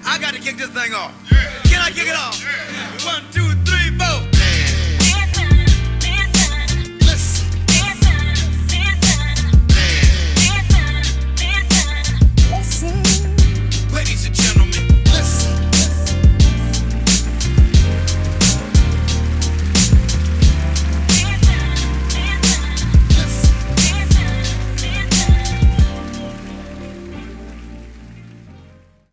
I got to kick this thing off. Can I kick it off? 1, 2, 3, 4. Ladies and gentlemen, listen.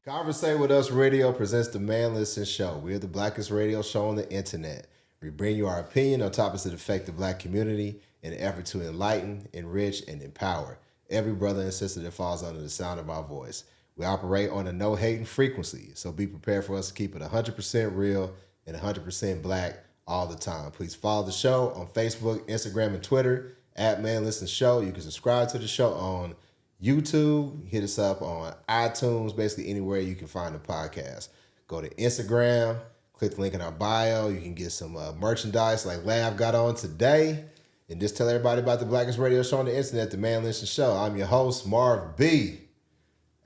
Conversate with Us Radio presents the Manlisten Show. We are the blackest radio show on the internet. We bring you our opinion on topics that affect the black community in an effort to enlighten, enrich, and empower every brother and sister that falls under the sound of our voice. We operate on a no-hating frequency, so be prepared for us to keep it 100% real and 100% black all the time. Please follow the show on Facebook, Instagram, and Twitter at Manlisten Show. You can subscribe to the show on YouTube. Hit us up on iTunes, basically anywhere you can find a podcast. Go to Instagram, click the link in our bio. You can get some merchandise like Lav got on today. And just tell everybody about the blackest radio show on the internet, the Manlisten Show. I'm your host, Marv B.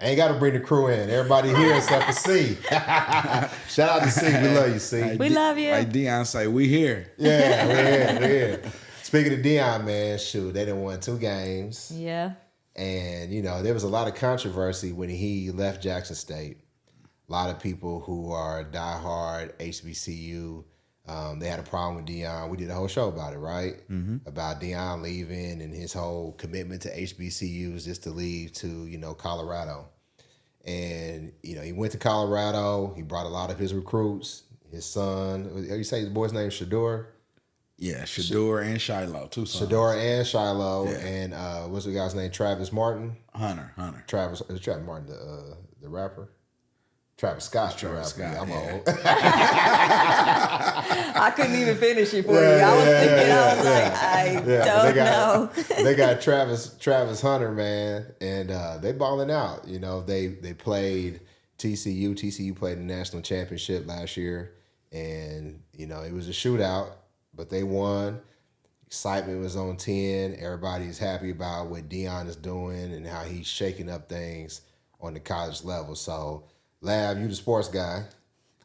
I ain't got to bring the crew in. Everybody here except for C. Shout out to C. We love you, C. We love you. Like Deion say, we here. Yeah, we're here. Speaking of Deion, man, shoot, they done won 2 games. Yeah. And, you know, there was a lot of controversy when he left Jackson State. A lot of people who are diehard HBCU, they had a problem with Deion. We did a whole show about it, right? Mm-hmm. About Deion leaving and his whole commitment to HBCUs just to leave to, you know, Colorado. And, you know, he went to Colorado. He brought a lot of his recruits. His son, you say his boy's name, Shador? Yeah, Shador and Shiloh, 2 sons. Shador and Shiloh. Yeah. And what's the guy's name? Travis Martin? Hunter. Travis Martin, the rapper? Travis Scott. Travis Scott. I'm old. I couldn't even finish it for you. I was thinking, I don't know. They got Travis Hunter, man, and they balling out. You know, they played TCU. TCU played in the national championship last year, and, you know, it was a shootout, but they won. Excitement was on 10. Everybody's happy about what Deion is doing and how he's shaking up things on the college level. So, Lav, you the sports guy.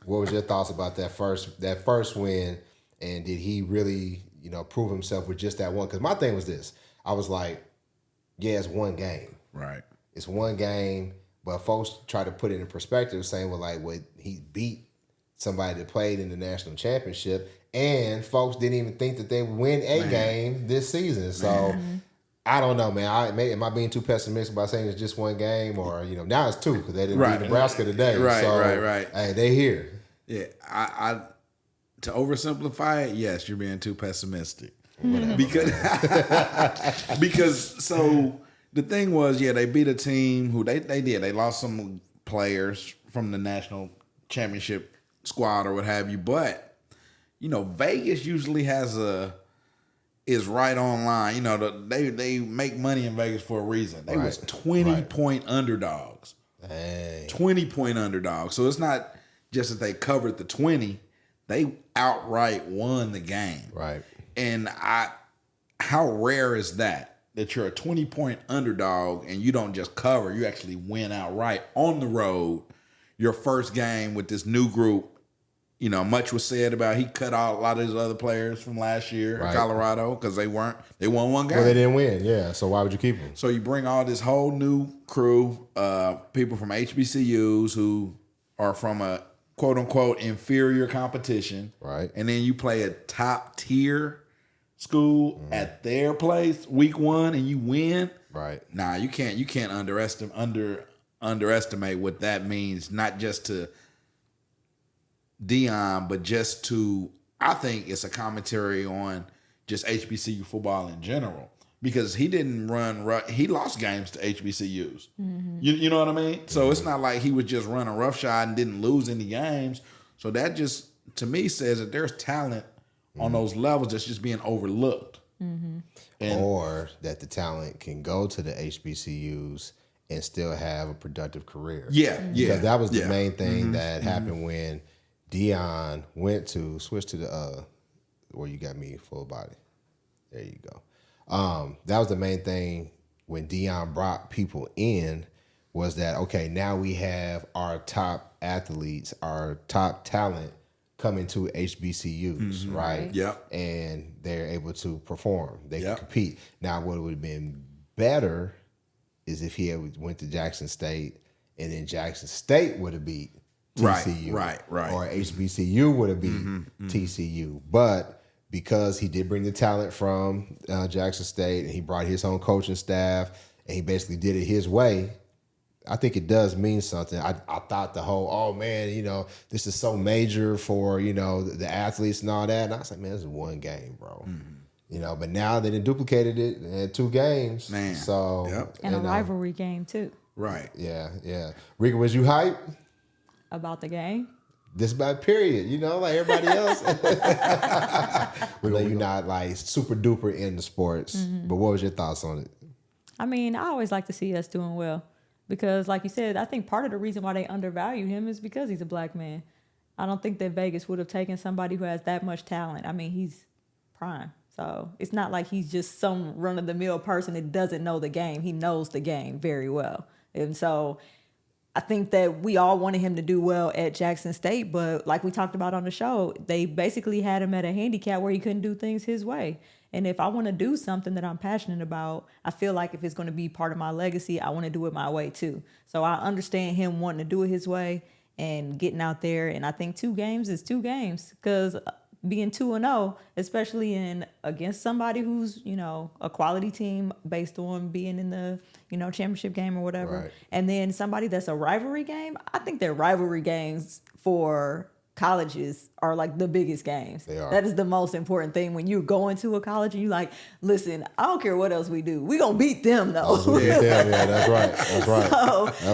What was your thoughts about that first win? And did he really, you know, prove himself with just that one? Because my thing was this. I was like, yeah, it's one game. Right. It's one game. But folks try to put it in perspective, saying, well, like, what he beat somebody that played in the national championship. And folks didn't even think that they would win a game this season. So, I don't know, man. Am I being too pessimistic by saying it's just one game? Or, you know, now it's 2 because they didn't beat Nebraska today. Right. Hey, they here. Yeah, I to oversimplify it, yes, you're being too pessimistic. Whatever. Because so the thing was, yeah, they beat a team who they did. They lost some players from the national championship squad or what have you. But, you know, Vegas usually is right online. You know, they make money in Vegas for a reason. They was 20-point underdogs. Dang. 20-point underdogs. So it's not just that they covered the 20. They outright won the game. Right. And how rare is that you're a 20-point underdog and you don't just cover, you actually win outright on the road, your first game with this new group. You know, much was said about he cut out a lot of his other players from last year in Colorado because they won one game. Well, they didn't win, yeah. So why would you keep them? So you bring all this whole new crew, people from HBCUs who are from a quote unquote inferior competition, right? And then you play a top tier school at their place week 1 and you win, right? Nah, you can't underestimate what that means, not just to Deion, but just to, I think it's a commentary on just HBCU football in general, because he didn't he lost games to HBCUs. Mm-hmm. You know what I mean? So it's not like he was just running roughshod and didn't lose any games. So that just, to me, says that there's talent on those levels that's just being overlooked. Mm-hmm. Or that the talent can go to the HBCUs and still have a productive career. Yeah. Because that was the main thing that happened when Deion switched to the where you got me full body. There you go. That was the main thing when Deion brought people in was that, okay, now we have our top athletes, our top talent coming to HBCUs, right? Yep. And they're able to perform. They can Yep. compete. Now, what would have been better is if he had went to Jackson State and then Jackson State would have beat TCU. Right. Or HBCU would have beat TCU. But because he did bring the talent from Jackson State and he brought his own coaching staff and he basically did it his way, I think it does mean something. I thought the whole, oh man, this is so major for, the athletes and all that. And I was like, man, this is one game, bro. But now they done duplicated it and had 2 games. Man. So Yep. And a rivalry game too. Right. Yeah. Rika, was you hyped? About the game? This about period, like everybody else. We know you're not like super duper into sports, but what was your thoughts on it? I mean, I always like to see us doing well because, like you said, I think part of the reason why they undervalue him is because he's a black man. I don't think that Vegas would have taken somebody who has that much talent. I mean, he's prime. So it's not like he's just some run-of-the-mill person that doesn't know the game. He knows the game very well. And so I think that we all wanted him to do well at Jackson State, but like we talked about on the show, they basically had him at a handicap where he couldn't do things his way. And if I want to do something that I'm passionate about, I feel like if it's going to be part of my legacy, I want to do it my way too. So I understand him wanting to do it his way and getting out there. And I think 2 games is 2 games because being 2-0, especially against somebody who's, a quality team based on being in the, championship game or whatever. Right. And then somebody that's a rivalry game, I think their rivalry games for colleges are like the biggest games. They are. That is the most important thing when you go into a college and you like, listen, I don't care what else we do. We gonna beat them though. Yeah, that's right.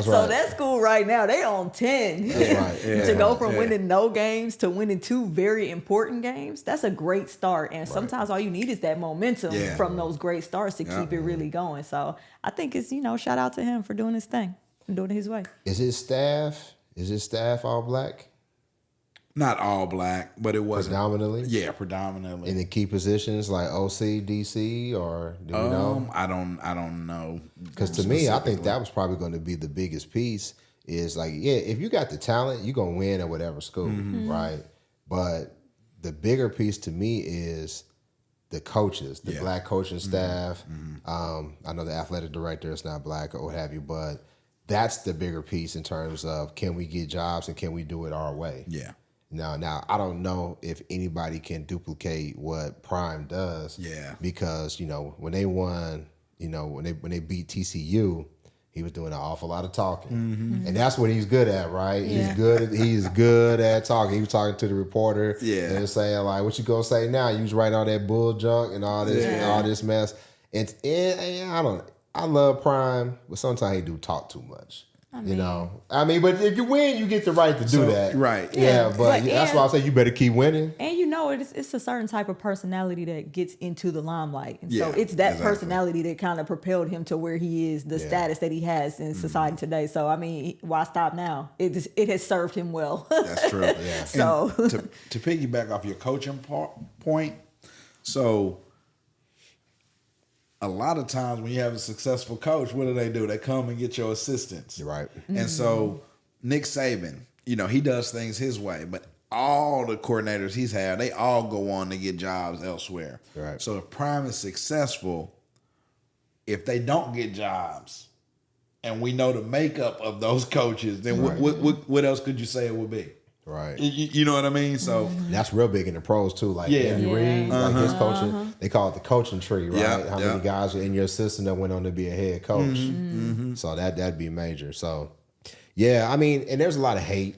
So that school right now, they on 10. That's right. To go from winning no games to winning 2 very important games, that's a great start. And sometimes all you need is that momentum from those great starts to keep it really going. So I think it's, shout out to him for doing his thing and doing it his way. Is his staff all black? Not all black, but it wasn't. Predominantly? Yeah, predominantly. In the key positions like OC, DC, or do we know? I don't know. Because to me, I think that was probably going to be the biggest piece is like, if you got the talent, you're going to win at whatever school, right? But the bigger piece to me is the coaches, the black coaching staff. I know the athletic director is not black or what have you, but that's the bigger piece in terms of can we get jobs and can we do it our way? Yeah. Now I don't know if anybody can duplicate what Prime does. Yeah. Because when they won, when they beat TCU, he was doing an awful lot of talking, and that's what he's good at, right? Yeah. He's good at talking. He was talking to the reporter, and saying like, "What you gonna say now? You was writing all that bull junk and all this mess." And I love Prime, but sometimes he do talk too much. But if you win, you get the right to do that. Right. Yeah, but that's why I say you better keep winning. And it's a certain type of personality that gets into the limelight. And so Yeah, it's that exactly. personality that kind of propelled him to where he is, the status that he has in society today. So, why stop now? It has served him well. That's true. Yeah. So to piggyback off your coaching point, so a lot of times when you have a successful coach, what do? They come and get your assistants. Right. And so Nick Saban, he does things his way, but all the coordinators he's had, they all go on to get jobs elsewhere. Right. So if Prime is successful, if they don't get jobs, and we know the makeup of those coaches, then what else could you say it would be? Right. You know what I mean? So that's real big in the pros too. Like Andy Reid, like his coaching, they call it the coaching tree, right? Yeah, How many guys are in your system that went on to be a head coach? So that'd be major. So and there's a lot of hate.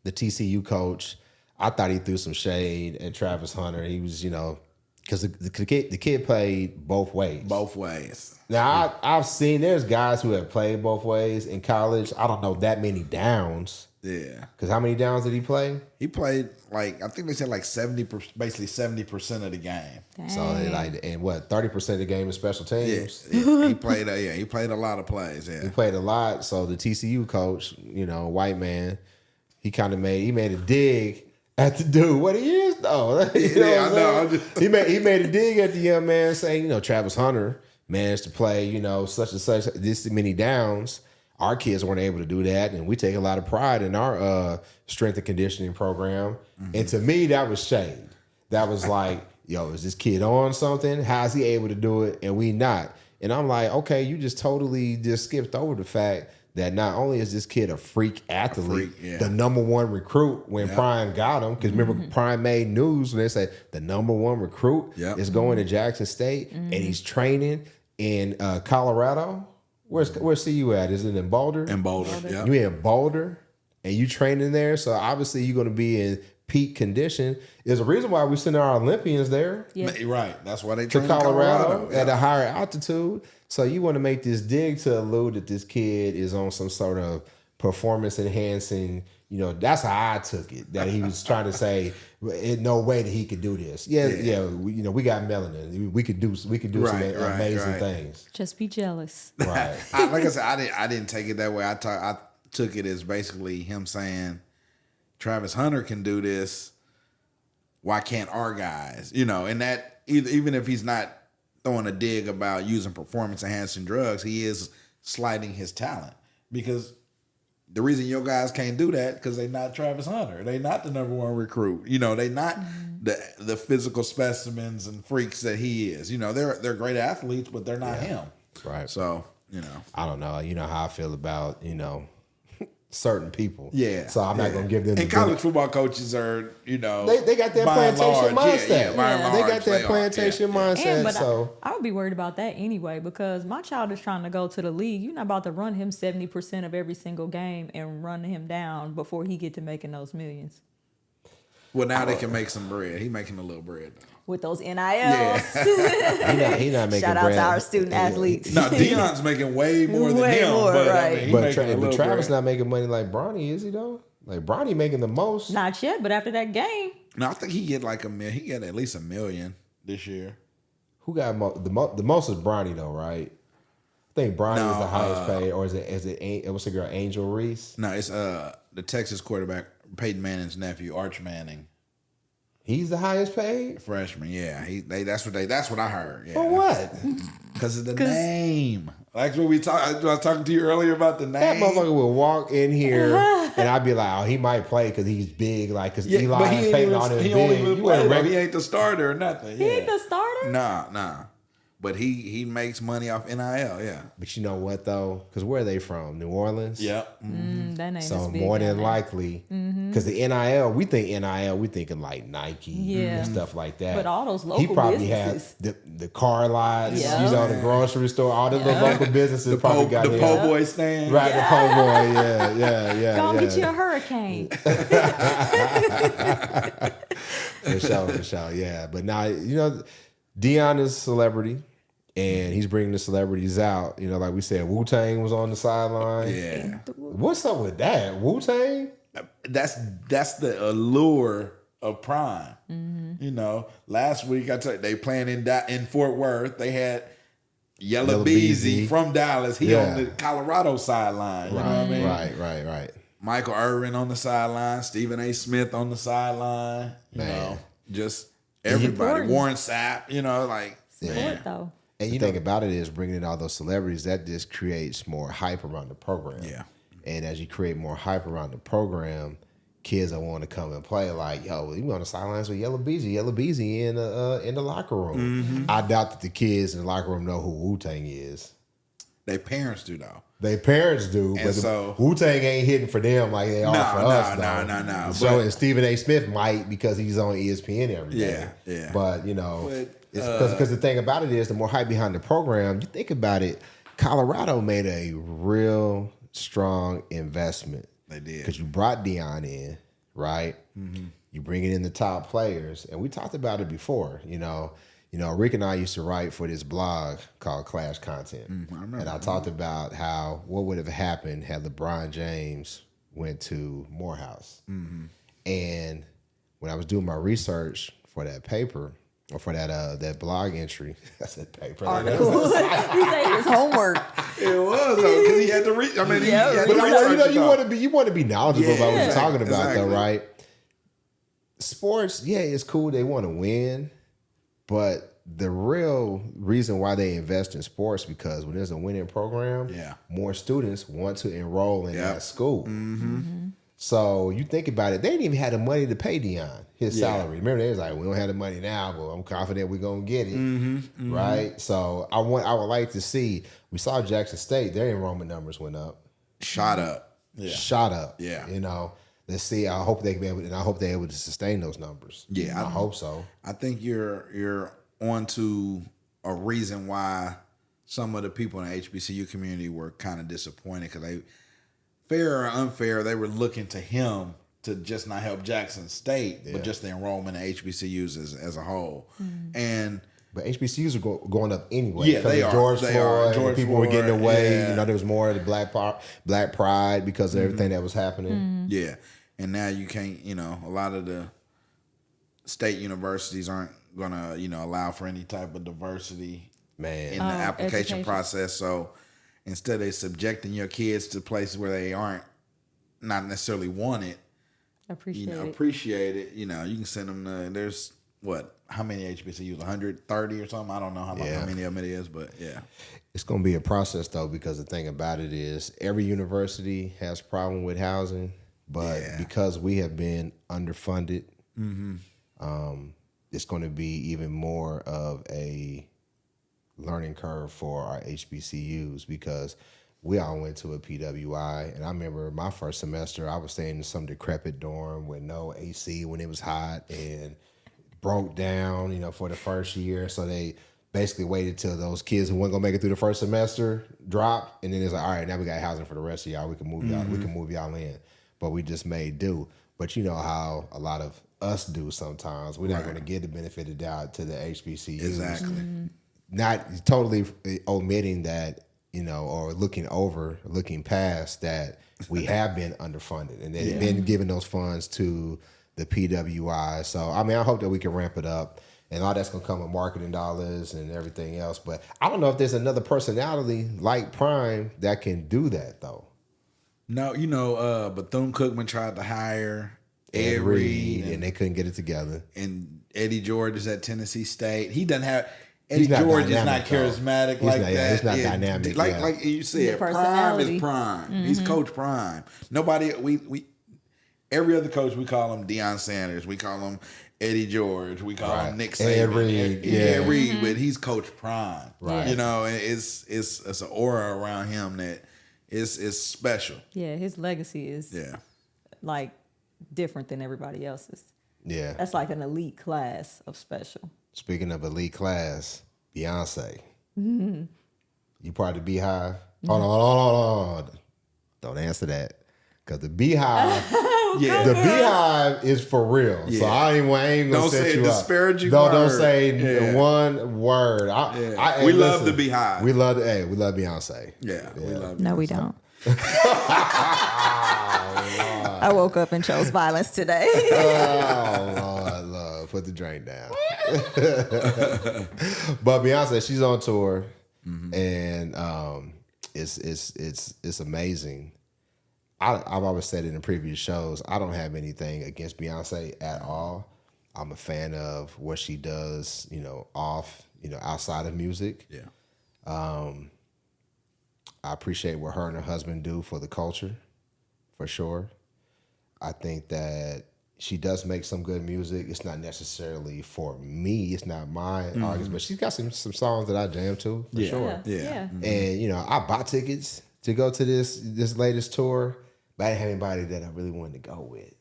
The TCU coach, I thought he threw some shade at Travis Hunter. He was, because the kid played both ways. both ways. Now I've seen there's guys who have played both ways in college. I don't know that many downs. Yeah. Because how many downs did he play? He played I think they said 70% of the game. Dang. So and what 30% of the game is special teams. Yeah. He played a lot of plays. Yeah. He played a lot. So the TCU coach, white man, he made a dig at the dude. What he is though. I know. He made a dig at the young man saying, Travis Hunter managed to play, such and such this many downs. our kids weren't able to do that, and we take a lot of pride in our strength and conditioning program. And to me, that was shade. That was like, yo, is this kid on something? How is he able to do it and we not? And I'm like, okay, you just totally just skipped over the fact that not only is this kid a freak athlete, the number one recruit when Prime got him, because remember Prime made news when they said the number one recruit is going to Jackson State and he's training in Colorado. Where's CU at? Is it in Boulder? In Boulder, yeah. You in Boulder and you training there, so obviously you're going to be in peak condition. There's a reason why we send our Olympians there. Yeah. Right. That's why they To train in Colorado Yeah. at a higher altitude. So you want to make this dig to allude that this kid is on some sort of performance enhancing, that's how I took it. That he was trying to say, in no way that he could do this. We got melanin. We could do some amazing things. Just be jealous. Right. Like I said, I didn't take it that way. I took it as basically him saying, Travis Hunter can do this. Why can't our guys? And that even if he's not throwing a dig about using performance enhancing drugs, he is slighting his talent, because the reason your guys can't do that because they're not Travis Hunter. They not the number one recruit. They not the physical specimens and freaks that he is. They're great athletes, but they're not him. Right. So I don't know. You know how I feel about certain people. Yeah. So I'm not gonna give them. And college football coaches are, they got that by and plantation large, mindset. by and They large, got that plantation mindset. But so I would be worried about that anyway, because my child is trying to go to the league. You're not about to run him 70% of every single game and run him down before he get to making those millions. Well, now they can make some bread. He making a little bread though. With those NILs. he not making Shout out bread. to our student athletes. No, Deion's making way more than Way him. more, but right. he But, making a little Travis bread. not making money like Bronny, is he though? Like Bronny making the most. Not yet, but after that game. No, I think he get like $1 million. He get at least $1 million this year. Who got the most is Bronny though, right? I think Bronny is the highest paid, or is it what's the girl, Angel Reese? No, it's the Texas quarterback, Peyton Manning's nephew, Arch Manning. He's the highest paid? Freshman, yeah. That's what I heard. Yeah. For what? Because of the name. Like what I was talking to you earlier about the name. That motherfucker will walk in here and I'd be like, oh, he might play because he's big, like because Eli but and Peyton on him he big. only even You play, ain't like, he ain't the starter or nothing. He ain't the starter? Nah. But he makes money off NIL, yeah. But you know what though? Because where are they from? New Orleans? Yep. That name So is big more down than there. likely, because the NIL, we thinking like Nike and stuff like that. But all those he local probably businesses. had the car lots, Yeah. the grocery store, all the little local businesses probably got the him. po' boy stand. Right, the po' boy, yeah. Go and get you a hurricane. For sure, yeah. But now, Deion is a celebrity. And he's bringing the celebrities out. Like we said, Wu-Tang was on the sideline. Yeah. What's up with that? Wu-Tang? That's the allure of Prime. Last week they playing in Fort Worth. They had Yella Beezy from Dallas. He on the Colorado sideline. You know what I mean? Right. Michael Irvin on the sideline. Stephen A. Smith on the sideline. Just everybody. important. Warren Sapp. Sport, though. And the thing about it is bringing in all those celebrities, that just creates more hype around the program. Yeah. And as you create more hype around the program, kids will want to come and play. Like, yo, we on the sidelines with Yella Beezy in the locker room. I doubt that the kids in the locker room know who Wu-Tang is. Their parents do though. Their parents do, And but so- Wu-Tang ain't hitting for them like they are for us. No. So and Stephen A. Smith might because he's on ESPN every day. Yeah. But because the thing about it is, the more hype behind the program, you think about it. Colorado made a real strong investment. They did. Because you brought Deion in, right? You bringing in the top players, and we talked about it before. Rick and I used to write for this blog called Clash Content, and I talked about what would have happened had LeBron James went to Morehouse. And when I was doing my research for that paper or for that blog entry, I said paper. Article. You say it was homework. It was because he had to read. I mean, he had to But research. you want to be knowledgeable about what you're talking about, though, exactly. right? Sports, it's cool. They want to win, but the real reason why they invest in sports, because when there's a winning program, more students want to enroll in that school. So you think about it, they didn't even have the money to pay Deion his salary. Remember, they was like, we don't have the money now, but I'm confident we're gonna get it, right? So I would like to see. We saw Jackson State; their enrollment numbers went up, shot up. Yeah, you know. Let's see. I hope they can be able, and I hope they're able to sustain those numbers. Yeah, I hope so. I think you're on to a reason why some of the people in the HBCU community were kind of disappointed, because they, fair or unfair, they were looking to him to just not help Jackson State, but just the enrollment in HBCUs as a whole. But HBCUs are going up anyway. Yeah, they are. George They Floyd, are. George people were getting away. Yeah. You know, there was more of the black pride because of everything that was happening. Yeah, and now you can't. You know, a lot of the state universities aren't gonna, allow for any type of diversity in the application process. So instead of subjecting your kids to places where they aren't not necessarily wanted, appreciate it. You can send them to, there's how many HBCUs? 130 or something? I don't know how many of them it is, but yeah. It's going to be a process though, because the thing about it is every university has a problem with housing, but because we have been underfunded, it's going to be even more of a learning curve for our HBCUs, because we all went to a PWI, and I remember my first semester, I was staying in some decrepit dorm with no AC when it was hot, and broke down, for the first year. So they basically waited till those kids who weren't gonna make it through the first semester dropped, and then it's like, all right, now we got housing for the rest of y'all. We can move y'all. We can move y'all in. But we just made do. But you know how a lot of us do sometimes. We're not going to give the benefit of the doubt to the HBCUs. Exactly. Not totally omitting that, or looking past that we have been underfunded, and they've been giving those funds to the PWI. So, I hope that we can ramp it up, and all that's going to come with marketing dollars and everything else. But I don't know if there's another personality like Prime that can do that, though. No, Bethune-Cookman tried to hire Ed Reed, and they couldn't get it together. And Eddie George is at Tennessee State. He doesn't have... Eddie George is not charismatic that. He's not dynamic. Like you said, Prime is Prime. He's Coach Prime. Nobody... Every other coach, we call him Deion Sanders. We call him Eddie George. We call him Nick Saban. Ed Reed, but he's Coach Prime. Right. It's an aura around him that is special. Yeah, his legacy is like different than everybody else's. Yeah. That's like an elite class of special. Speaking of elite class, Beyonce. Mm-hmm. You part of the Beehive? Hold on. Don't answer that. Because the Beehive, the Beehive is for real. Yeah. So I ain't gonna set you up. Don't say a disparaging word. Don't say one word. We love the Beehive. We love Beyonce. Yeah. We love Beyonce. No, we don't. I woke up and chose violence today. Oh, Lord. Put the drink down. But Beyonce, she's on tour, and it's amazing. I've always said it in previous shows, I don't have anything against Beyonce at all. I'm a fan of what she does, outside of music. Yeah. I appreciate what her and her husband do for the culture, for sure. I think that she does make some good music. It's not necessarily for me. It's not my artist, but she's got some songs that I jam to, for sure. Yeah. And, I bought tickets to go to this latest tour, but I didn't have anybody that I really wanted to go with.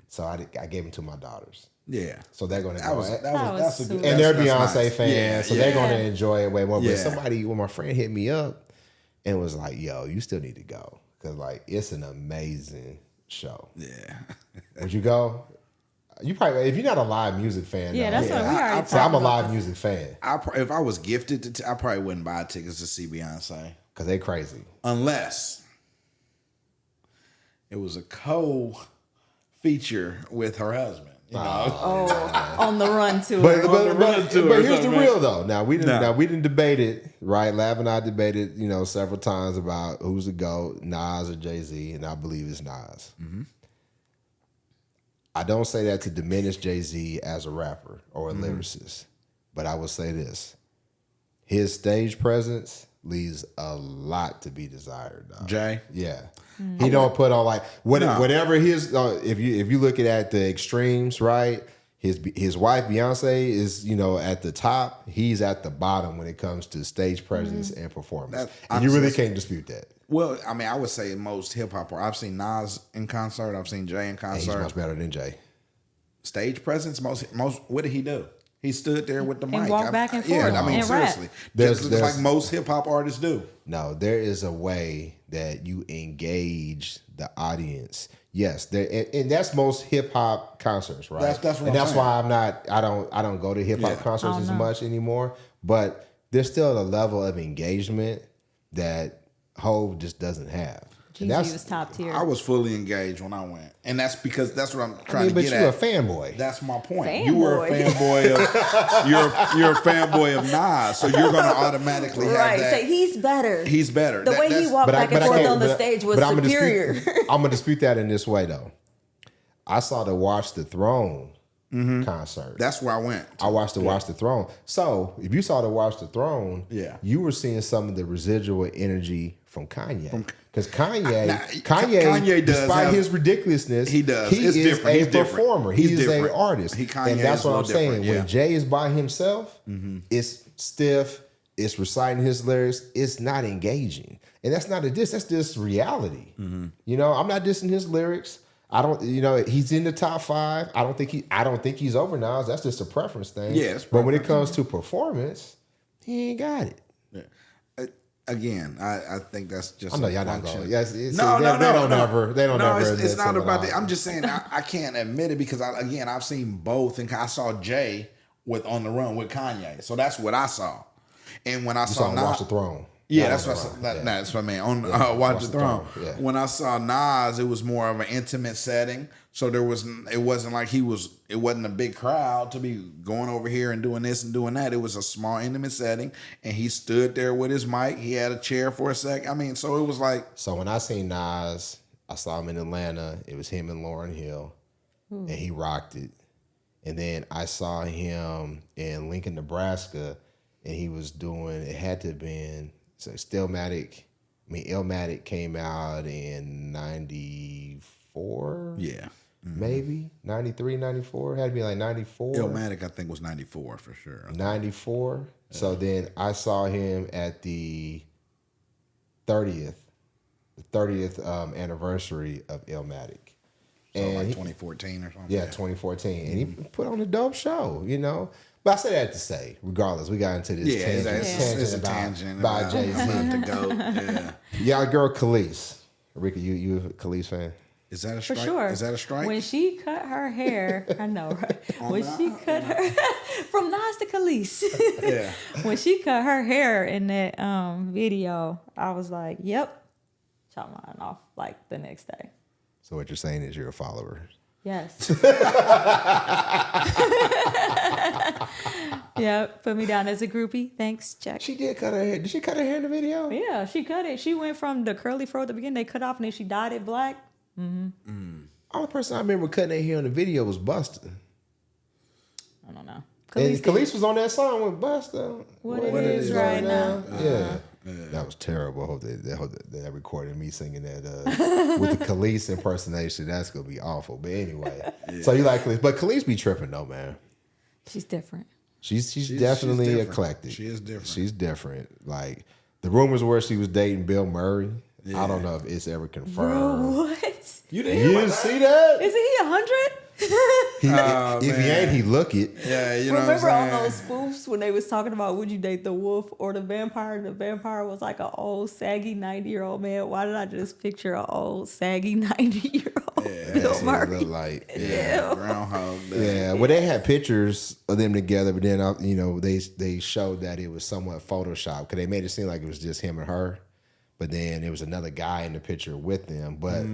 So I gave them to my daughters. Yeah. So they're going to go. That's a good. And they're Beyonce nice. fans, so they're going to enjoy it way more. Yeah. But when my friend hit me up and was like, yo, you still need to go. Because, it's an amazing show. Yeah. Would you go? You probably, if you're not a live music fan. Yeah, that's what we already talked I'm a about live music fan. If I was gifted I probably wouldn't buy tickets to see Beyonce. Because they crazy. Unless it was a co-feature with her husband. On the run tour. But here's the real though. Now we didn't debate it, right? Lav and I debated, several times about who's the GOAT, Nas or Jay-Z, and I believe it's Nas. Mm-hmm. I don't say that to diminish Jay-Z as a rapper or a lyricist, But I will say this: his stage presence leaves a lot to be desired. Dog. Jay? Yeah. He don't put on like whatever his. If you look at the extremes, right? His wife Beyonce is at the top. He's at the bottom when it comes to stage presence and performance. And you really can't dispute that. Well, I mean, I would say most hip hop. I've seen Nas in concert. I've seen Jay in concert. And he's much better than Jay. Stage presence, most. What did he do? He stood there with the mic. Walked back and forth. Yeah, I mean, and seriously, there's like most hip hop artists do. No, there is a way that you engage the audience. Yes, and that's most hip hop concerts, right? That's what and I'm that's saying. why I don't go to hip hop concerts as much anymore. But there's still a level of engagement that Hov just doesn't have. And Jeezy was top tier. I was fully engaged when I went, and that's because that's what I'm trying to but get you're at. a fanboy. That's my point. Fanboy. You were a fanboy of you're a fanboy of Nas, so you're going to automatically have Right, that. say he's better. He's better. The way he walked back and forth on the stage was superior. I'm gonna dispute that in this way though. I saw the Watch the Throne concert. That's where I went. I watched the Watch the Throne. So if you saw the Watch the Throne, you were seeing some of the residual energy from Kanye. Because Kanye, despite his ridiculousness, he does. He It's is different. a He's different. performer. He's He is different. an artist. Kanye And that's is what a I'm little saying. different, yeah. When Jay is by himself, it's stiff. It's reciting his lyrics. It's not engaging. And that's not a diss. That's just reality. I'm not dissing his lyrics. I don't. He's in the top 5. I don't think he's over Nas. That's just a preference thing. Yeah, but when it comes to performance, he ain't got it. Again, I think that's just. I know a y'all not function. going. Yes, No, they don't ever. They don't ever. It's not about that. I'm just saying I can't admit it because I've seen both, and I saw Jay with On the Run with Kanye, so that's what I saw. And when I saw Nas, Watch the Throne. yeah, that's what I saw. That's what I mean. On Watch the Throne. Yeah. When I saw Nas, it was more of an intimate setting, so it wasn't like it wasn't a big crowd to be going over here and doing this and doing that. It was a small intimate setting, and he stood there with his mic. He had a chair for a sec. I mean, so it was like. So when I seen Nas, I saw him in Atlanta. It was him and Lauryn Hill, and he rocked it. And then I saw him in Lincoln, Nebraska, and he was doing. It had to have been. So Illmatic came out in 94. Yeah. Maybe 93, 94. Had to be like 94. Illmatic, I think, was 94 for sure. 94. Yeah. So then I saw him at the 30th anniversary of Illmatic. So like 2014 or something? Yeah, 2014. And he put on a dope show, But I say that to say, regardless, we got into this tangent about Jay-Z. To go. Yeah. Y'all girl Kelis. Erica, you a Kelis fan? Is that a For strike? sure. Is that a strike? When she cut her hair, I know, right? When she cut her from Nas to Kelis. Yeah. When she cut her hair in that video, I was like, "Yep," chop mine off like the next day. So what you're saying is you're a follower. Yes. Yeah, put me down as a groupie. Thanks, check. She did cut her hair. Did she cut her hair in the video? Yeah, she cut it. She went from the curly fro at the beginning. They cut off and then she dyed it black. Only person I remember cutting their hair in the video was Busta. I don't know. And Kelis was on that song with Busta. What it is right now. Yeah. That was terrible. I hope they recorded me singing that with the Kelis impersonation. That's gonna be awful. But anyway, so you like Kelis, but Kelis be tripping though, man. She's different. She's definitely different. eclectic. She is different. She's different. Like the rumors were she was dating Bill Murray. Yeah. I don't know if it's ever confirmed. What? You didn't see that? Isn't he 100? If he ain't, he look it. Yeah, you know Remember what on I'm saying? those spoofs when they was talking about would you date the wolf or the vampire? The vampire was like an old, saggy 90-year-old man. Why did I just picture an old, saggy 90-year-old Bill Murray? Like, Groundhog Day. Yeah, well, they had pictures of them together, but then they showed that it was somewhat photoshopped because they made it seem like it was just him and her. But then there was another guy in the picture with them. But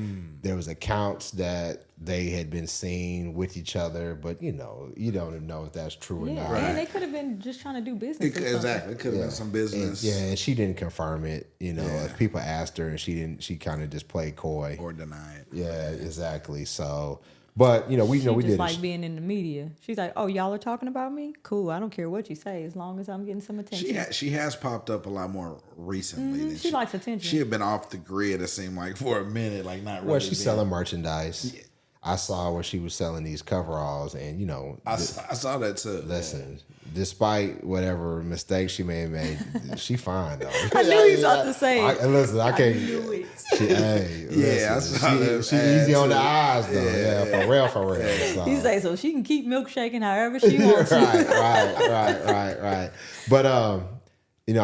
there was accounts that they had been seen with each other. But, you don't even know if that's true or not. Yeah, and they could have been just trying to do business. Exactly. It could have been some business. And she didn't confirm it. If people asked her and she kind of just played coy. Or deny it. Yeah, exactly. So, But we She we just did like it. being in the media. She's like, oh, y'all are talking about me? Cool. I don't care what you say as long as I'm getting some attention. She has popped up a lot more recently. Than She likes attention. She had been off the grid, it seemed like, for a minute, like not really. Well, she's being- selling merchandise. Yeah. I saw where she was selling these coveralls, and I saw that too. listen, despite whatever mistakes she may have made, she fine though. I knew he was about to say it. Listen, I can't. knew it. Listen, I saw that she ad easy on too. the eyes though. Yeah, for real. So. He say so she can keep milkshaking however she wants. right. But I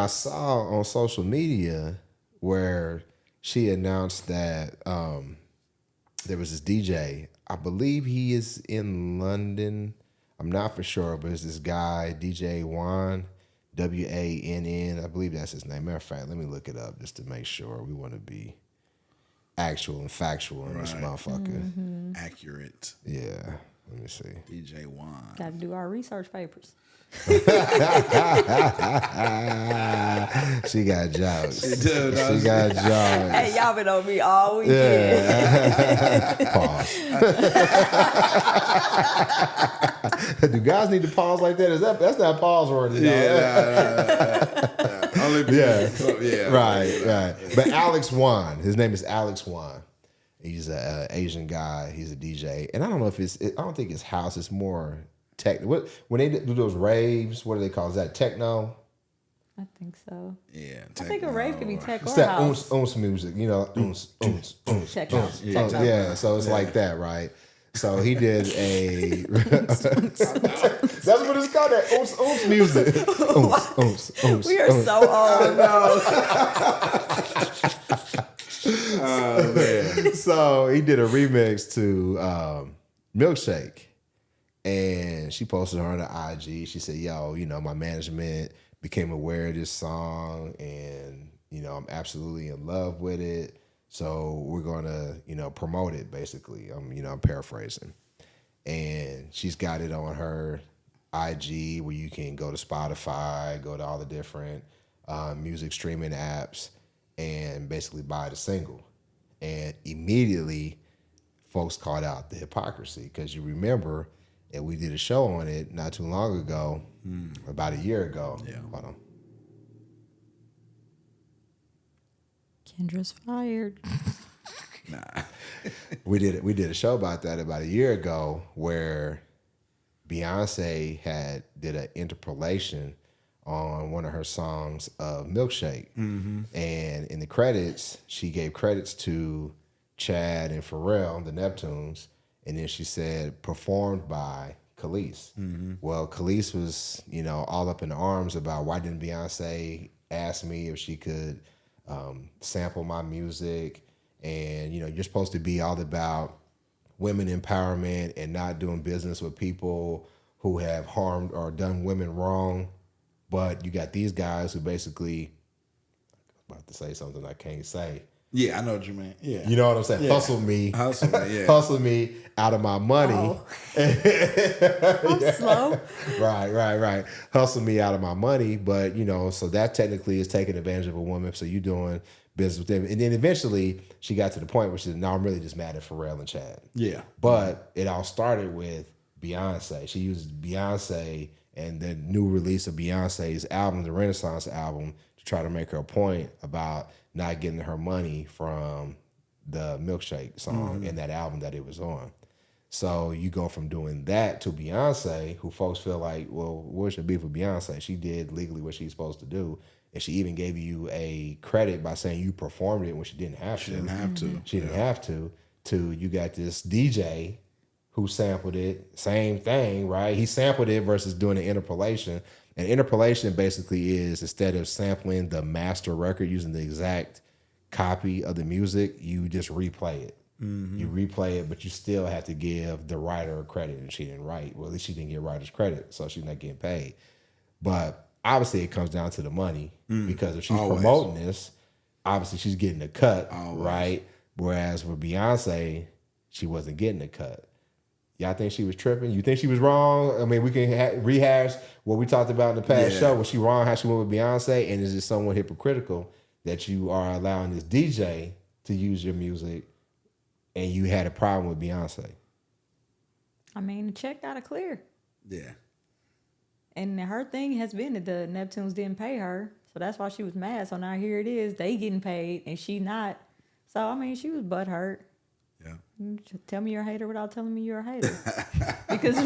saw on social media where she announced that there was this DJ. I believe he is in London. I'm not for sure, but it's this guy, DJ Juan, WANN. I believe that's his name. Matter of fact, let me look it up just to make sure. We want to be actual and factual in this motherfucker. Accurate. Yeah. Let me see. DJ Juan. Got to do our research papers. She got jokes. Dude, She got jokes. Hey, y'all been on me all weekend. Yeah. Pause. Do guys need to pause like that? That's not pause worthy? Yeah, only Right. But Alex Juan, his name is Alex Juan. He's an Asian guy. He's a DJ, and I don't know if I don't think it's house. It's more tech. When they do those raves, what do they call? Is that techno? I think so. Yeah, I think a rave could be tech It's or that house. oons music, oons. Tech house. Yeah, so it's like that, right? So he did a. That's what it's called. That oons music. Oons. We are so old. Oh man. So he did a remix to Milkshake, and she posted her on the IG. She said, "Yo, my management became aware of this song, and I'm absolutely in love with it. So we're gonna, promote it. Basically, I'm paraphrasing, and she's got it on her IG where you can go to Spotify, go to all the different music streaming apps, and basically buy the single. And immediately, folks called out the hypocrisy because you remember, and we did a show on it not too long ago, about a year ago. Yeah. Hold on. Kendra's fired. Nah. We did a show about that about a year ago where Beyonce did an interpolation on one of her songs of Milkshake. Mm-hmm. And in the credits, she gave credits to Chad and Pharrell, the Neptunes, and then she said performed by Kelis. Mm-hmm. Well, Kelis was, all up in arms about why didn't Beyonce ask me if she could sample my music, and you're supposed to be all about women empowerment and not doing business with people who have harmed or done women wrong. But you got these guys who basically, I'm about to say something I can't say. Yeah, I know what you mean. Yeah. You know what I'm saying? Yeah. Hustle me. Yeah. Hustle me out of my money. Oh. I'm slow. Right. Hustle me out of my money. But, so that technically is taking advantage of a woman. So you doing business with them. And then eventually she got to the point where she said, no, I'm really just mad at Pharrell and Chad. Yeah. But it all started with Beyonce. She used Beyonce and the new release of Beyonce's album, the Renaissance album, to try to make her point about not getting her money from the Milkshake song and that album that it was on. So you go from doing that to Beyonce, who folks feel like, well, where's your beef with Beyonce? She did legally what she's supposed to do. And she even gave you a credit by saying you performed it when she didn't have to. She didn't have to. She didn't have to. You got this DJ who sampled it, same thing, right? He sampled it versus doing an interpolation. And interpolation basically is, instead of sampling the master record using the exact copy of the music, you just replay it. Mm-hmm. You replay it, but you still have to give the writer credit, and she didn't write. Well, at least she didn't get writer's credit, so she's not getting paid. But obviously it comes down to the money, because if she's promoting this, obviously she's getting a cut, right? Whereas with Beyonce, she wasn't getting a cut. Y'all think she was tripping? You think she was wrong? I mean, we can rehash what we talked about in the past show. Was she wrong how she went with Beyonce? And is it somewhat hypocritical that you are allowing this DJ to use your music and you had a problem with Beyonce? I mean, the check got to clear. Yeah. And her thing has been that the Neptunes didn't pay her. So that's why she was mad. So now here it is. They getting paid and she not. So, I mean, she was butthurt. Yeah. Tell me you're a hater without telling me you're a hater. Because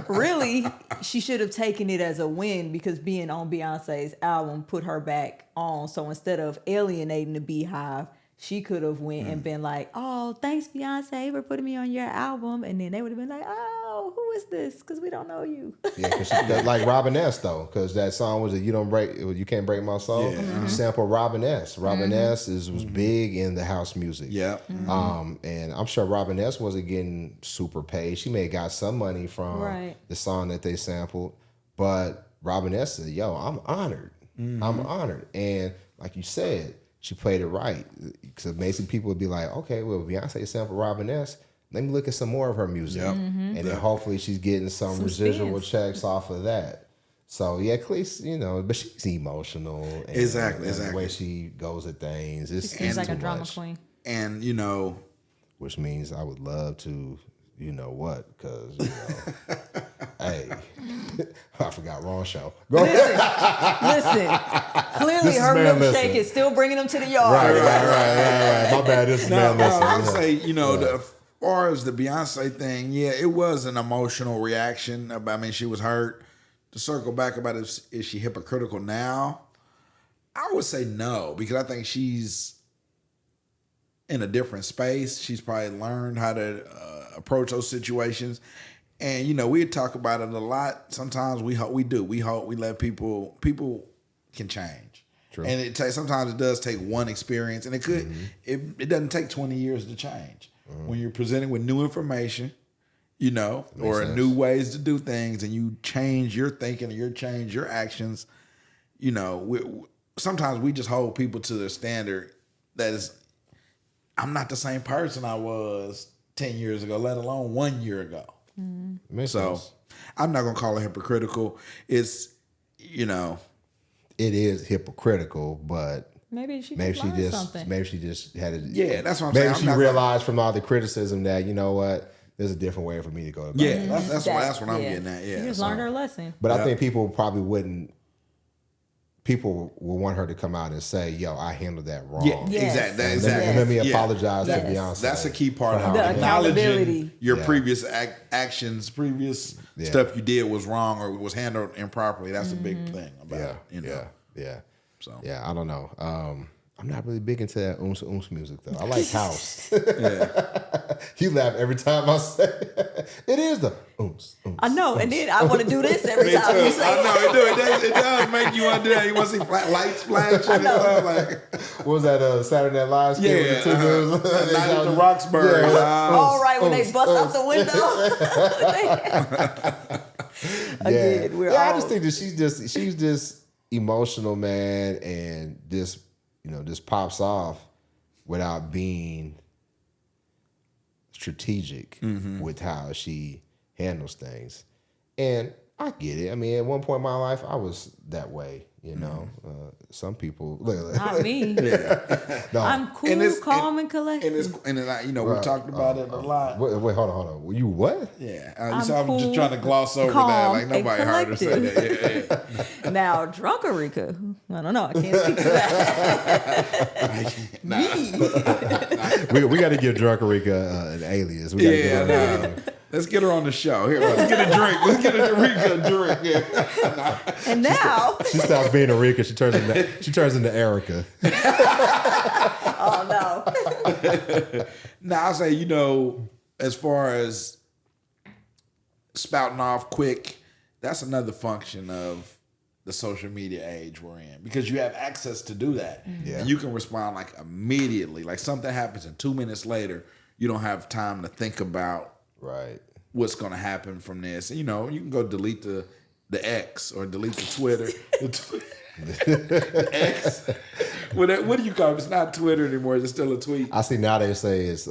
really, she should have taken it as a win because being on Beyonce's album put her back on. So instead of alienating the Beehive, she could have went and been like, oh, thanks, Beyonce, for putting me on your album. And then they would have been like, oh, who is this? Because we don't know you. Yeah, cause like Robin S. though, because that song was you can't break my soul. Yeah. You sample Robin S. Robin S. was big in the house music. Yeah. And I'm sure Robin S. wasn't getting super paid. She may have got some money from the song that they sampled, but Robin S. said, "Yo, I'm honored. I'm honored." And like you said, she played it right. Because basically people would be like, okay, well, Beyonce sampled Robin S. Let me look at some more of her music. Yep. And then hopefully she's getting some residual spins. checks off of that. So, yeah, Kelis, but she's emotional. And, Exactly. The way she goes at things. It's She's like too a drama much. queen. And, Which means I would love to, what? Because, hey, I forgot, wrong show. Go ahead. Listen, clearly This is her man milkshake listen. is still bringing them to the yard. Right. My bad. This is no, man listen. I would say, as far as the Beyonce thing, yeah, it was an emotional reaction. I mean, she was hurt. To circle back about is she hypocritical now? I would say no, because I think she's in a different space. She's probably learned how to approach those situations. And, we talk about it a lot. Sometimes we let people can change. True. And sometimes it does take one experience, and it doesn't take 20 years to change. When you're presented with new information, or sense. new ways to do things, and you change your thinking, and you change your actions, sometimes we just hold people to their standard that is, I'm not the same person I was 10 years ago, let alone 1 year ago. Makes So sense. I'm not going to call it hypocritical. It's, It is hypocritical, but Maybe she just something. maybe she just had it. Yeah, that's what I'm maybe saying. I'm she not realized from all the criticism that there's a different way for me to go about it. that's what I'm getting at. Yeah, She just learned her lesson. But I think people probably wouldn't. People will want her to come out and say, "Yo, I handled that wrong." Yeah, Yes. exactly. And exactly. let me Yeah. apologize to Yes. Beyonce. That's a key part of The acknowledging accountability. your Yeah. previous actions, previous stuff you did was wrong or was handled improperly. That's a big thing about it. Yeah. So I don't know. I'm not really big into that oomps music though. I like house. You laugh every time I say it. It is the oomps. I know, and then I want to do this every time you say I it. know it does make you want to do that. You want to see lights flashing and stuff like. What was that Saturday Night Live skit with the two dudes? Night at the Roxbury. All right, when they bust out the window. Again, we're I all just think that she's just emotional, man, and just pops off without being strategic with how she handles things. And I get it. I mean, at one point in my life, I was that way. Some people look. Not me. No, I'm cool, calm, and collected. We talked about it a lot. wait, hold on. You what? Yeah, I'm so I'm just cool, trying to gloss over that. calm, Like nobody and heard her say collected. that. Yeah. now drunk Erica. I don't know. I can't speak to that. We got to give Drunk Erica an alias. We gotta give her Let's get her on the show. Here, let's get a drink. Let's get Erica a drink. Yeah. And now, She stops being Erica. She turns into Erica. oh no. Now I say, as far as spouting off quick, that's another function of the social media age we're in, because you have access to do that. Yeah. And you can respond like immediately. Like something happens and 2 minutes later, you don't have time to think about Right. what's going to happen from this. You can go delete the X or delete the Twitter. The X. What do you call it? It's not Twitter anymore. It's still a tweet. I see now they say it's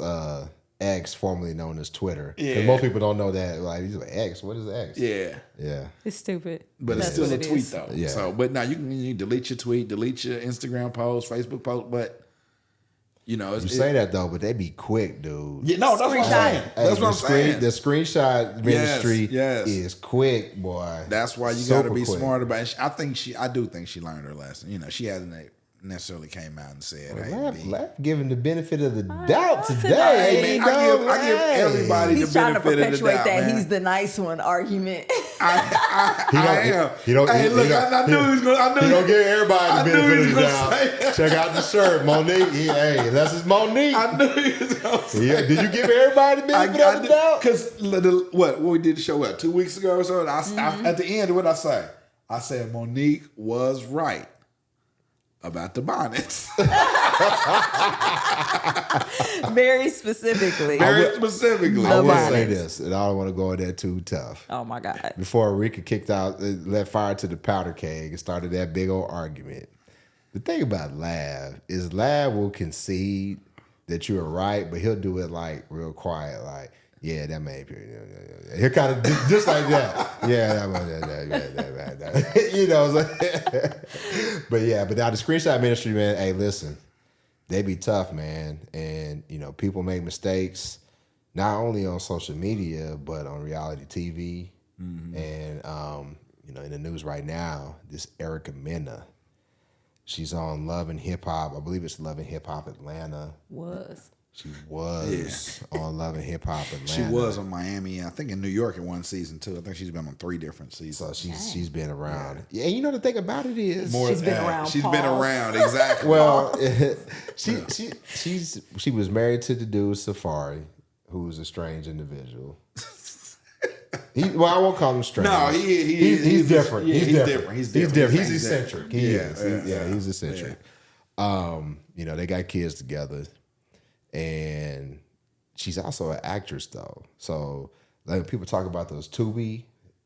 X, formerly known as Twitter. 'Cause Yeah. most people don't know that. Like, X, what is X? Yeah. Yeah. It's stupid. But it's That's still what a it tweet is. though. Yeah. So, but now you can delete your tweet, delete your Instagram post, Facebook post, but You know, You say that though, but they be quick, dude. Yeah, no, that's what I'm saying. That's what I'm saying. The screenshot ministry yes. is quick, boy. That's why you Super got to be quick. smart about it. I do think she learned her lesson. You know, she hasn't necessarily came out and said, "Hey, B." Laugh giving the benefit of the doubt Hey, today. man, I give everybody He's the trying to benefit of the perpetuate doubt, that man. he's the nice one argument. I am. He don't. Hey, he look, don't- I knew he was going. I knew He don't give everybody I the knew he benefit was of the gonna say doubt. that. Check out the shirt, Monique. Hey, that's his Monique. I knew he was going to say Yeah, did you give everybody the benefit of the doubt? Because what we did the show 2 weeks ago or so, and I, at the end, what I say? I said Monique was right about the bonnets. Very specifically. Very specifically. I will bonnets. say this, and I don't want to go in there too tough. Oh my God. Before Rika kicked out, let fire to the powder keg and started that big old argument. The thing about Lav is Lav will concede that you're right, but he'll do it like real quiet, like, yeah, that made period. He'll kind of just like that. Yeah, that. You know what I'm saying? But now the screenshot ministry, man, hey, listen, they be tough, man. And, you know, people make mistakes, not only on social media, but on reality TV. And, you know, in the news right now, this Erica Mena, she's on Love and Hip Hop. I believe it's Love and Hip Hop Atlanta. She was on Love and Hip Hop Atlanta. She was on Miami, I think in New York in one season too. I think she's been on 3 different seasons. So she's been around. Yeah, you know the thing about it is She's been around. She's been Pause. around, exactly. well, she was married to the dude Safari, who's a strange individual. I won't call him strange. No, he's different. Yeah, he's different. different. He's different. He's He's eccentric. different. He's eccentric. You know, they got kids together, and she's also an actress though. So like people talk about those Tubi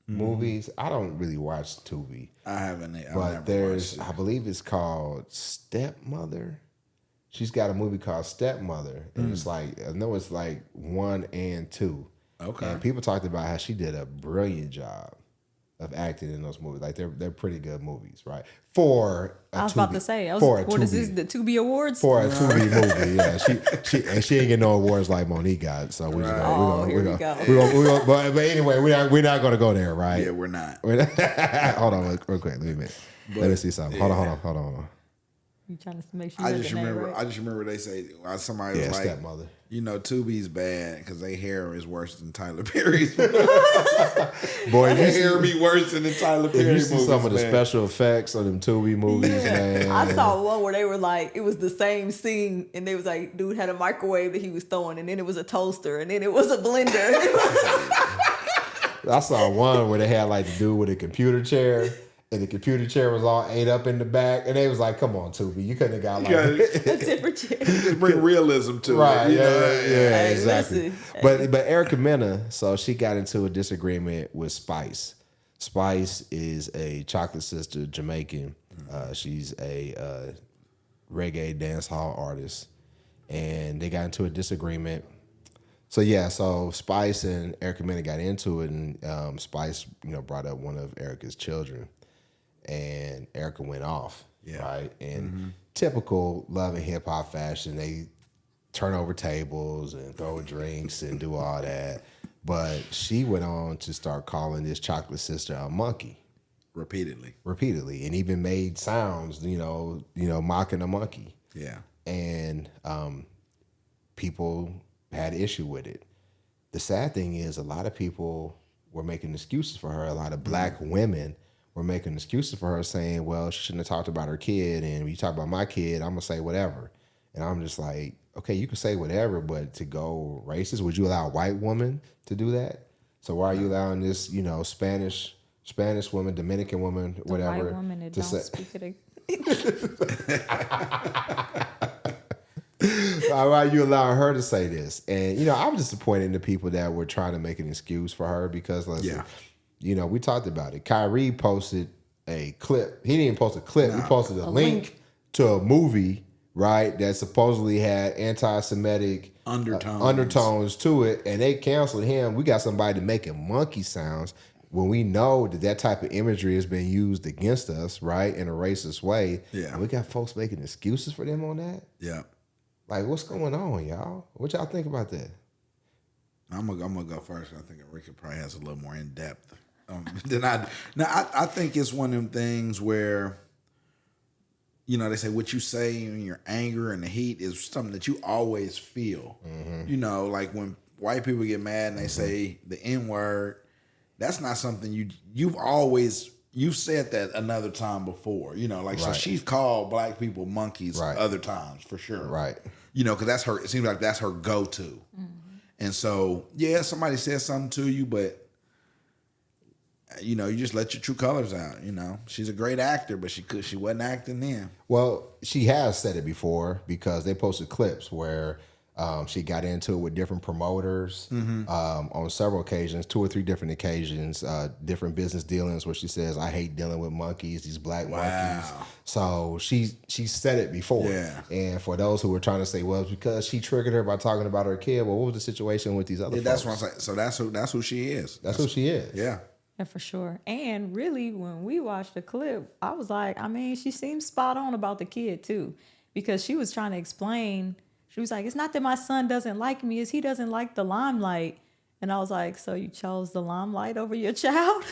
movies. I don't really watch Tubi, I haven't. I've but never there's watched it. I believe it's called Stepmother. She's got a movie called Stepmother, and it's like I know it's like 1 and 2. Okay. And people talked about how she did a brilliant job of acting in those movies. Like they're pretty good movies, right? For a I was about Tubi- to say, for a what is Tubi- this? The Tubi Awards? for a Tubi movie? Yeah, she ain't getting no awards like Monique got. So we're gonna but anyway, we're not gonna go there, right? Yeah, we're not. Hold on, real quick. Let me see something. Hold on. You trying to make sure I you just got the name remember. right? I just remember they say somebody Yeah, was like, Stepmother. you know, Tubi's bad because their hair is worse than Tyler Perry's. Boy, Their hair be worse than the Tyler if Perry you see movies, some of the man. special effects on them Tubi movies, man. I saw one where they were like, it was the same scene, and they was like, dude had a microwave that he was throwing, and then it was a toaster, and then it was a blender. I saw one where they had like the dude with a computer chair, and the computer chair was all ate up in the back, and they was like, "Come on, Tubi, you couldn't have got like A different chair. Just bring realism to right, it. You yeah, know? Hey, exactly." listen. But Erica Mena, so she got into a disagreement with Spice. Spice is a chocolate sister Jamaican. She's a reggae dance hall artist, and they got into a disagreement. So Spice and Erica Mena got into it, and Spice, brought up one of Erica's children, and Erica went off, right? And typical Love and Hip Hop fashion, they turn over tables and throw drinks and do all that. But she went on to start calling this chocolate sister a monkey Repeatedly. and even made sounds, mocking a monkey. Yeah. And people had issue with it. The sad thing is a lot of people were making excuses for her. A lot of black women were making excuses for her, saying, well, she shouldn't have talked about her kid, and when you talk about my kid, I'm going to say whatever. And I'm just like, okay, you can say whatever, but to go racist, would you allow a white woman to do that? So why are you allowing this, Spanish woman, Dominican woman, The whatever, white woman that to don't say, speak it. why are you allowing her to say this? And, I'm disappointed in the people that were trying to make an excuse for her because, listen, we talked about it. Kyrie posted a clip. He didn't post a clip. He posted a link to a movie, right, that supposedly had anti-Semitic undertones to it, and they canceled him. We got somebody making monkey sounds when we know that type of imagery has been used against us, right, in a racist way. Yeah. And we got folks making excuses for them on that. Yeah. Like, what's going on, y'all? What y'all think about that? I'm gonna go first. I think Erica probably has a little more in depth than I. Now, I think it's one of them things where, you know, they say what you say in your anger and the heat is something that you always feel. You know, like when white people get mad and they say the N word, that's not something you've said that another time before. You know, like so she's called black people monkeys other times for sure. Right. You know, because that's her. It seems like that's her go-to. And so, yeah, somebody says something to you, but, you know, you just let your true colors out, you know. She's a great actor, but she wasn't acting then. Well, she has said it before because they posted clips where she got into it with different promoters on several occasions, 2 or 3 different occasions, different business dealings where she says, I hate dealing with monkeys, these black monkeys. So she said it before. Yeah. And for those who were trying to say, well, it's because she triggered her by talking about her kid, well, what was the situation with these other folks? That's what I'm saying. So that's who she is. That's who she is. Yeah. Yeah, for sure. And really, when we watched the clip, I was like, I mean, she seems spot on about the kid, too. Because she was trying to explain, she was like, it's not that my son doesn't like me, it's he doesn't like the limelight. And I was like, so you chose the limelight over your child?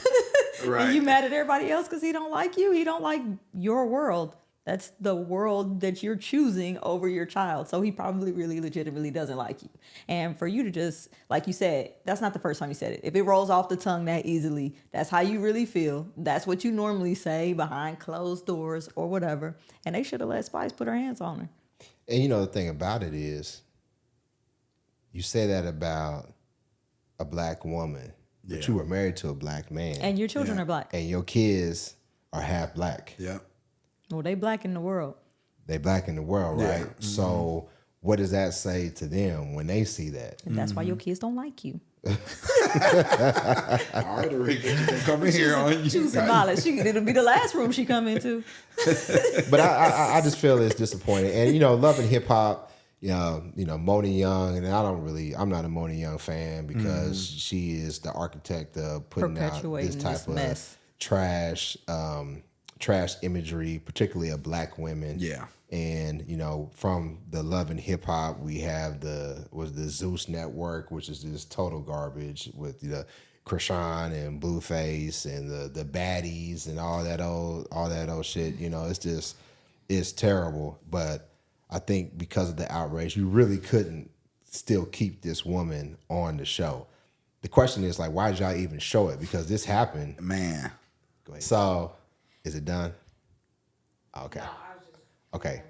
Right. And you mad at everybody else because he don't like you? He don't like your world. That's the world that you're choosing over your child. So he probably really legitimately doesn't like you. And for you to just, like you said, that's not the first time you said it. If it rolls off the tongue that easily, that's how you really feel. That's what you normally say behind closed doors or whatever. And they should have let Spice put her hands on her. And you know, the thing about it is, you say that about a black woman, but you were married to a black man. And your children are black. And your kids are half black. Yeah. Well, they black in the world. They black in the world, right? Mm-hmm. So what does that say to them when they see that? And that's why your kids don't like you. All right, Erica, you can come in here on you. She's symbolic. It'll be the last room she come into. But I just feel it's disappointing. And, you know, loving hip hop, you know, Mona Young, and I'm not a Mona Young fan because she is the architect of putting out this type of mess. Trash imagery, particularly of black women. Yeah. And, you know, from the Love and Hip Hop, we have the Zeus Network, which is just total garbage with the Krishan and Blueface and the baddies and all that old shit. You know, it's terrible. But I think because of the outrage, you really couldn't still keep this woman on the show. The question is, like, why did y'all even show it? Because this happened. Man. Go ahead. So, is it done? Okay. Okay.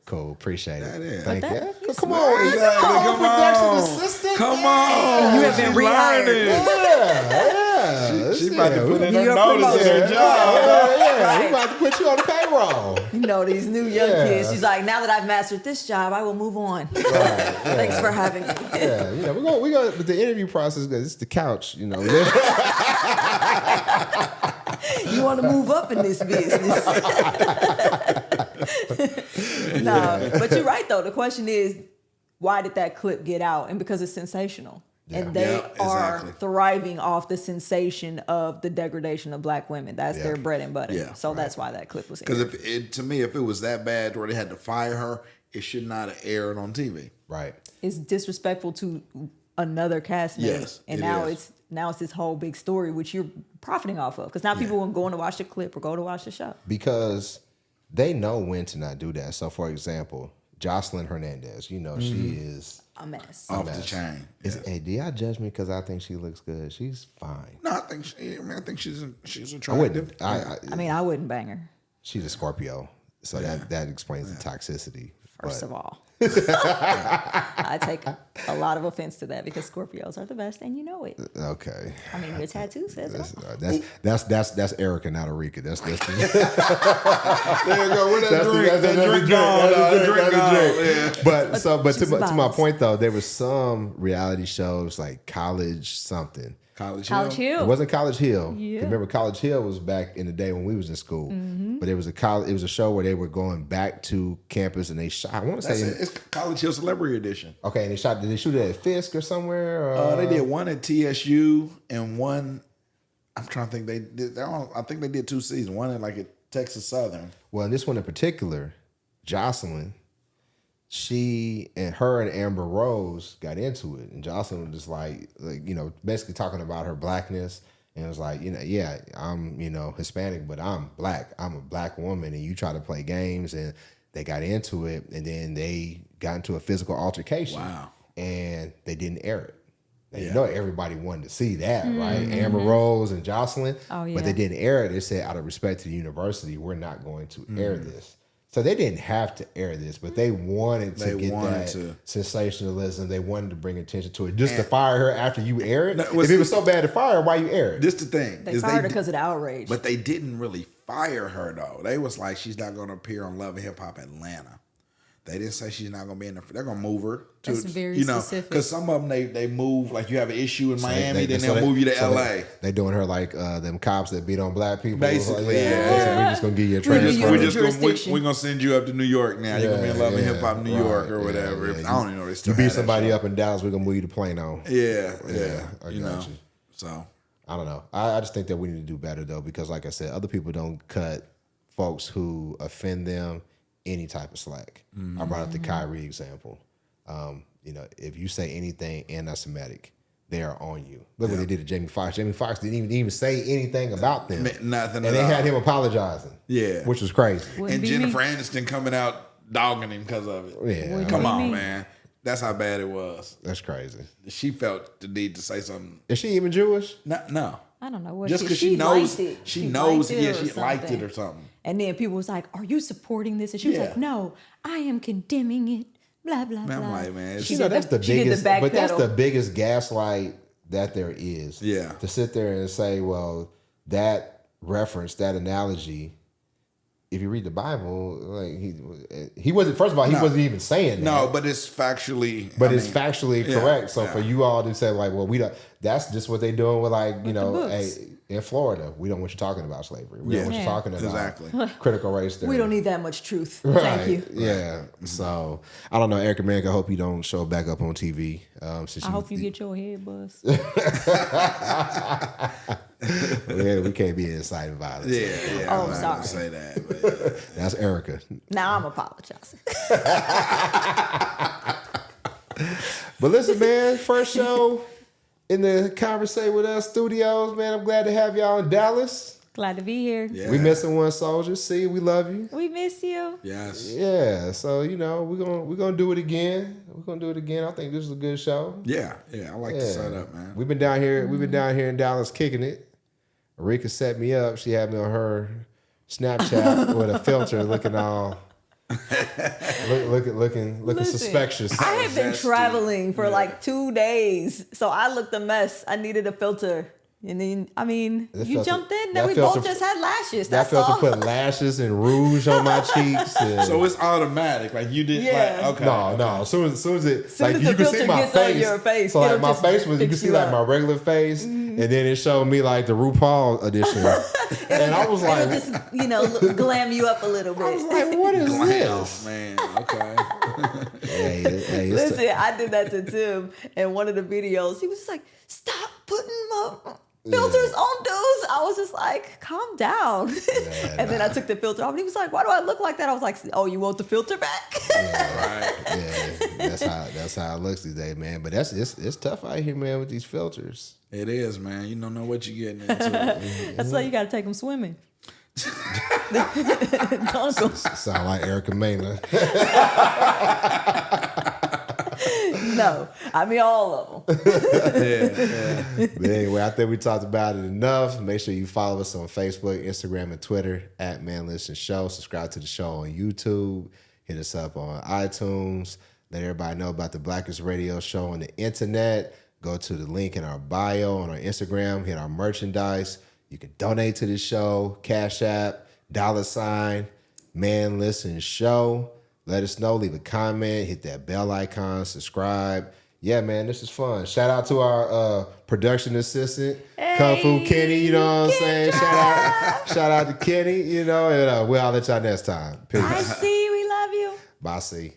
Cool. Appreciate it. Thank you. Come on. Come on. Assistant. Come on. You have been rehired. Yeah. She about to put in her notice in her job. Yeah. We about to put you on the payroll. You know, these new young kids. She's like, now that I've mastered this job, I will move on. Right. Thanks for having me. Yeah. You know, we go with the interview process. It's the couch. You know. You want to move up in this business. No, but you're right, though. The question is, why did that clip get out? And because it's sensational. Yeah. And they are thriving off the sensation of the degradation of black women. That's their bread and butter. Yeah, so that's why that clip was aired. Because to me, if it was that bad where they had to fire her, it should not have aired on TV. Right. It's disrespectful to another castmate. Yes, and now it's this whole big story which you're profiting off of. Because now people are going to watch the clip or go to watch the show. Because they know when to not do that. So, for example, Jocelyn Hernandez, you know, she is a mess. Off the chain. Hey, do y'all judge me because I think she looks good? She's fine. No, I think she's attractive. I wouldn't bang her. She's a Scorpio, so that explains the toxicity. First of all, I take a lot of offense to that because Scorpios are the best, and you know it. Okay. I mean, your tattoo says it. That's Erica, not Erica. That's the. There you go. Where that drink gone? But to my point though, there was some reality shows like College something. College Hill. It wasn't College Hill. Yeah. Remember, College Hill was back in the day when we was in school. Mm-hmm. But it was a show where they were going back to campus and they shot. I want to say it's College Hill Celebrity Edition. Okay, and did they shoot it at Fisk or somewhere? Or? They did one at TSU and one. I'm trying to think. They did. I think they did 2 seasons. One at Texas Southern. Well, in this one in particular, Jocelyn, her and Amber Rose got into it, and Jocelyn was just like basically talking about her blackness, and it was like, yeah, I'm Hispanic, but I'm black. I'm a black woman, and you try to play games, and they got into it, and then they got into a physical altercation. Wow. And they didn't air it. Everybody wanted to see that, right? Amber Rose and Jocelyn. Oh, yeah. But they didn't air it. They said, out of respect to the university, we're not going to air this. So they didn't have to air this, but they wanted to get that sensationalism. They wanted to bring attention to it. Just to fire her after you air it? If it was so bad to fire her, why you air it? This the thing. They fired her because of the outrage. But they didn't really fire her, though. They was like, she's not going to appear on Love and Hip Hop Atlanta. They didn't say she's not going to be in the... They're going to move her. That's very specific. Because some of them, they move, like you have an issue in Miami, then they'll move you to L.A. They doing her like them cops that beat on black people. Basically, we're just going to give you a transfer. We're going to send you up to New York now. You're going to be in Love and Hip Hop New York or whatever. I don't even know they still You beat somebody up in Dallas, we're going to move you to Plano. Yeah. I got you. So... I don't know. I just think that we need to do better, though, because like I said, other people don't cut folks who offend them any type of slack. I brought up the Kyrie example. If you say anything anti-Semitic, they are on you. Look what they did to Jamie Foxx. Jamie Foxx didn't even say anything about them. Nothing. And they had him apologizing. Yeah. Which was crazy. And Jennifer Aniston coming out dogging him because of it. Yeah. Come on, man. That's how bad it was. That's crazy. She felt the need to say something. Is she even Jewish? No. I don't know what. Just because she knows, she knows. She liked it or something. And then people was like, "Are you supporting this?" And she was like, "No, I am condemning it." Blah blah blah. I'm like, man, that's the biggest. But that's the biggest gaslight that there is. Yeah. To sit there and say, well, that reference, that analogy. If you read the Bible, like he wasn't. First of all, he wasn't even saying that. No, but it's factually. It's factually correct. So for you all to say like, well, we don't. That's just what they doing with in Florida. We don't want you talking about slavery. We don't want you talking about critical race theory. We don't need that much truth. Right. Thank you. Yeah. So I don't know, Erica Mena. I hope you don't show back up on TV. I hope you get your head buzzed. We can't be inciting violence. Yeah. Oh, I'm sorry. Say that. But, That's Erica. Now I'm apologizing. But listen, man, first show in the Conversate With Us studios, man. I'm glad to have y'all in Dallas. Glad to be here. yeah. We missing one soldier. See, we love you. We miss you. Yes. Yeah. So we're gonna do it again. We're gonna do it again. I think this is a good show. Yeah. I like the setup, man. We've been down here. We've been down here in Dallas kicking it. Erica set me up. She had me on her Snapchat with a filter, looking all looking suspicious. I had been traveling for like 2 days, so I looked a mess. I needed a filter. And then, you jumped in. Then we both just had lashes. That filter put lashes and rouge on my cheeks. And so it's automatic. Like you didn't. Yeah. Okay. No. As soon as it, like the you can see filter my gets on face. your face, So like my just face was, you can fix see you like up. my regular face, and then it showed me like the RuPaul edition, and I was like, it'll just glam you up a little bit. I was like, what is this? Man. Okay. Hey, Listen, I did that to Tim in one of the videos. He was just like, "Stop putting my filters on dudes." I was just like, calm down. And then I took the filter off and he was like, "Why do I look like that?" I was like, "Oh, you want the filter back?" Right. Yeah, that's how it looks these days, man. But it's tough out here, man, with these filters. It is, man. You don't know what you're getting into. That's why you got to take them swimming. Sound like Erica Mena. No, all of them. But anyway, I think we talked about it enough. Make sure you follow us on Facebook, Instagram, and Twitter at manlistenshow. Subscribe to the show on YouTube. Hit us up on iTunes. Let everybody know about the Blackest Radio Show on the internet. Go to the link in our bio on our Instagram. Hit our merchandise. You can donate to the show. Cash App, $, Man Listen Show. Let us know. Leave a comment. Hit that bell icon. Subscribe. Yeah, man, this is fun. Shout out to our production assistant, Kung Fu Kenny. You know what I'm saying? Shout out to Kenny. And we'll let y'all next time. Peace. I see. We love you. Bye, see.